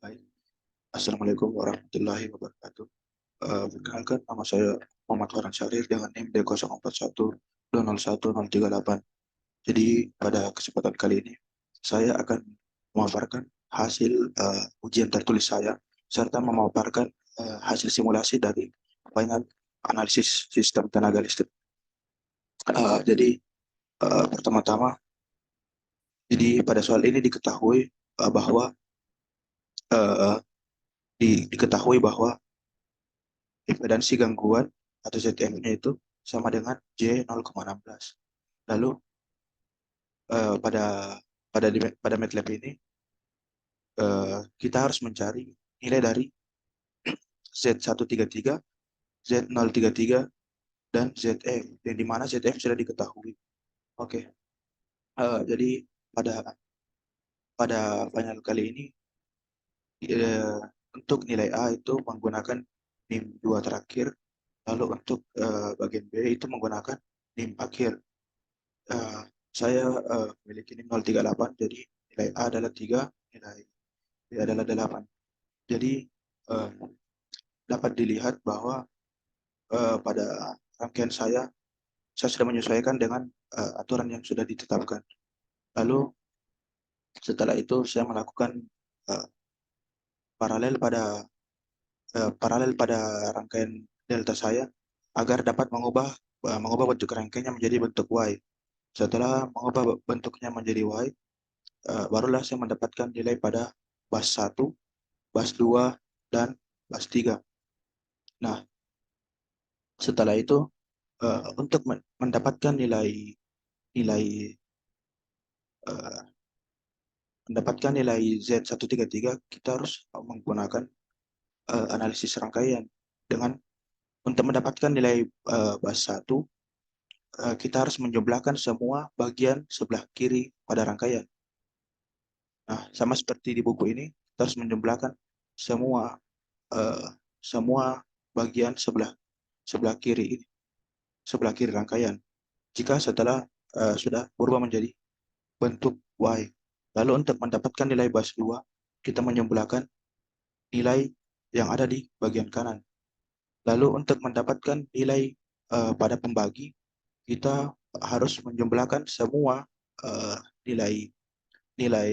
Baik. Assalamualaikum warahmatullahi wabarakatuh. Perkenalkan, nama saya Muhammad Farhan Syarif dengan NIM D04120138. Jadi pada kesempatan kali ini saya akan memaparkan hasil ujian tertulis saya serta memaparkan hasil simulasi dari final analisis sistem tenaga listrik. Jadi pertama-tama, jadi pada soal ini diketahui bahwa uh, diketahui bahwa impedansi gangguan atau ZTM-nya itu sama dengan J 0,16. Lalu eh, pada pada MATLAB ini kita harus mencari nilai dari Z133, Z033, dan ZF, yang dimana ZF sudah diketahui. Oke. Jadi pada pada final kali ini eh, untuk nilai A itu menggunakan NIM 2 terakhir, lalu untuk bagian B itu menggunakan NIM akhir. Eh, saya memiliki NIM 038, jadi nilai A adalah 3, nilai B adalah 8. Jadi eh, dapat dilihat bahwa pada rangkaian saya sudah menyesuaikan dengan aturan yang sudah ditetapkan. Lalu setelah itu saya melakukan eh, paralel pada paralel pada rangkaian delta saya agar dapat mengubah bentuk rangkaiannya menjadi bentuk Y. Setelah mengubah bentuknya menjadi Y, barulah saya mendapatkan nilai pada bus 1, bus 2, dan bus 3. Nah, setelah itu untuk mendapatkan nilai nilai eh, mendapatkan nilai Z133, kita harus menggunakan analisis rangkaian. Dengan untuk mendapatkan nilai bus 1, kita harus menjumlahkan semua bagian sebelah kiri pada rangkaian. Nah, sama seperti di buku ini, kita harus menjumlahkan semua eh, semua bagian sebelah kiri ini, sebelah kiri rangkaian. Jika setelah sudah berubah menjadi bentuk Y. Lalu untuk mendapatkan nilai bus 2, kita menjumlahkan nilai yang ada di bagian kanan. Lalu untuk mendapatkan nilai pada pembagi, kita harus menjumlahkan semua eh, nilai nilai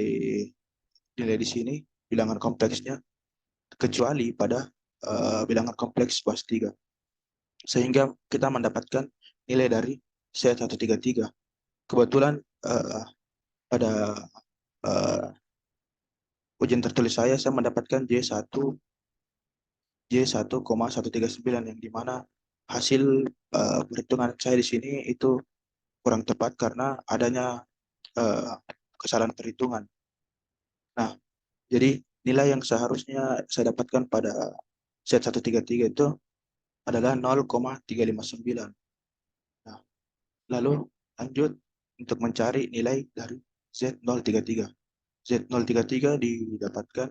nilai di sini, bilangan kompleksnya, kecuali pada bilangan kompleks bus 3. Sehingga kita mendapatkan nilai dari C133. Kebetulan pada uh, ujian tertulis saya mendapatkan J1,139, yang dimana hasil perhitungan saya di sini itu kurang tepat karena adanya uh, kesalahan perhitungan. Nah, jadi nilai yang seharusnya saya dapatkan pada Z133 itu adalah 0,359. Nah, lalu lanjut untuk mencari nilai dari Z033. Z033 didapatkan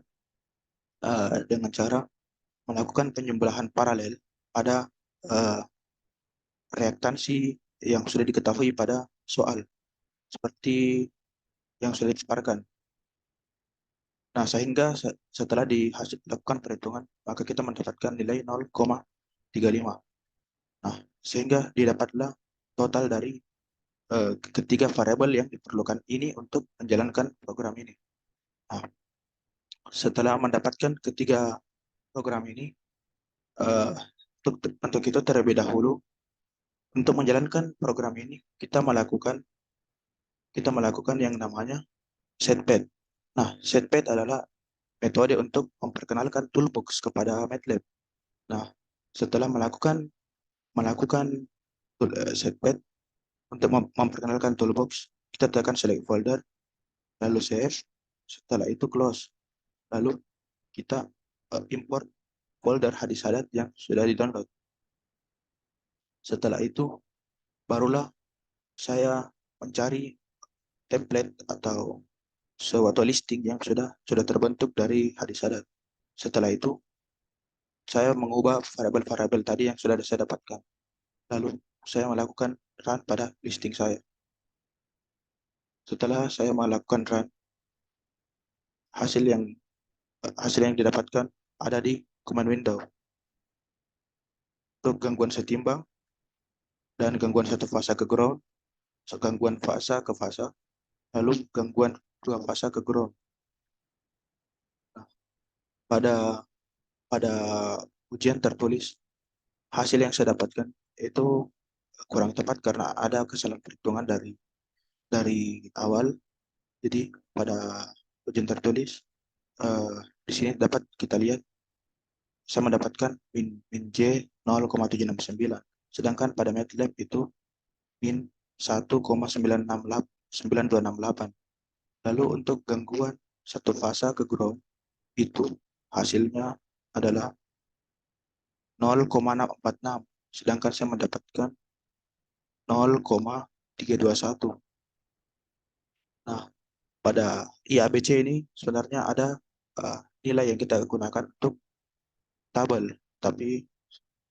dengan cara melakukan penjumlahan paralel pada uh, reaktansi yang sudah diketahui pada soal, seperti yang sudah dipaparkan. Nah, sehingga setelah dilakukan perhitungan, maka kita mendapatkan nilai 0,35. Nah, sehingga didapatlah total dari ketiga variabel yang diperlukan ini untuk menjalankan program ini. Nah, setelah mendapatkan ketiga program ini, eh, untuk itu terlebih dahulu, untuk menjalankan program ini, kita melakukan yang namanya setpad. Nah, setpad adalah metode untuk memperkenalkan toolbox kepada MATLAB. Nah, setelah melakukan setpad untuk memperkenalkan toolbox, kita tekan select folder, lalu save, setelah itu close, lalu kita import folder hadis adat yang sudah di-download. Setelah itu, barulah saya mencari template atau suatu listing yang sudah terbentuk dari hadis adat. Setelah itu, saya mengubah variabel-variabel tadi yang sudah saya dapatkan. Lalu saya melakukan run pada listing saya. Setelah saya melakukan run, hasil yang hasil yang didapatkan ada di command window. Untuk gangguan setimbang dan gangguan satu fasa ke ground, gangguan fasa ke fasa, lalu gangguan dua fasa ke ground. Nah, pada pada ujian tertulis, hasil yang saya dapatkan itu kurang tepat karena ada kesalahan perhitungan dari awal. Jadi pada ujian tertulis, di sini dapat kita lihat saya mendapatkan min J 0,769, sedangkan pada MATLAB itu min 1,9268. Lalu untuk gangguan satu fasa ke ground itu hasilnya adalah 0,646, sedangkan saya mendapatkan 0,321. Nah, pada IABC ini sebenarnya ada nilai yang kita gunakan untuk tabel, tapi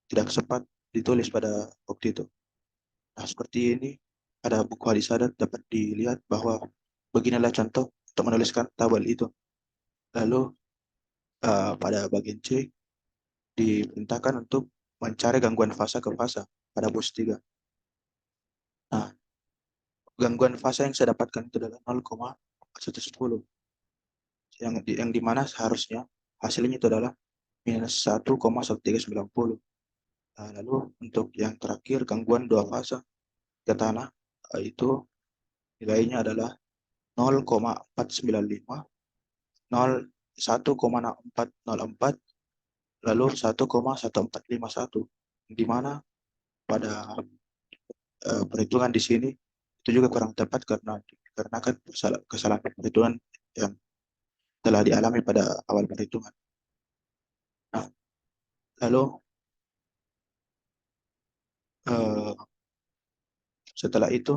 tidak sempat ditulis pada waktu itu. Nah, seperti ini ada buku hadis adat dapat dilihat bahwa beginilah contoh untuk menuliskan tabel itu. Lalu pada bagian C diperintahkan untuk mencari gangguan fasa ke fasa pada bus 3. Nah, gangguan fasa yang saya dapatkan itu adalah 0,110, yang dimana seharusnya hasilnya itu adalah minus 1,1390. Nah, lalu untuk yang terakhir gangguan dua fasa ke tanah, itu nilainya adalah 0,495, 1,404, lalu 1,1451, di mana pada perhitungan di sini itu juga kurang tepat karena dikarenakan kesalahan perhitungan yang telah dialami pada awal perhitungan. Nah, lalu eh, setelah itu,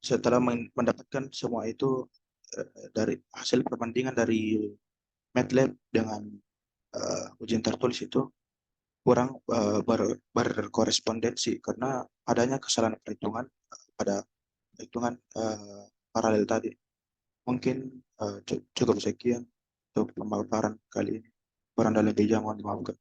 setelah mendapatkan semua itu dari hasil perbandingan dari MATLAB dengan ujian tertulis itu kurang berkorespondensi karena adanya kesalahan perhitungan pada perhitungan paralel tadi. Mungkin cukup sekian untuk pemaparan kali ini. Kurang dan lebihnya mohon dimaafkan.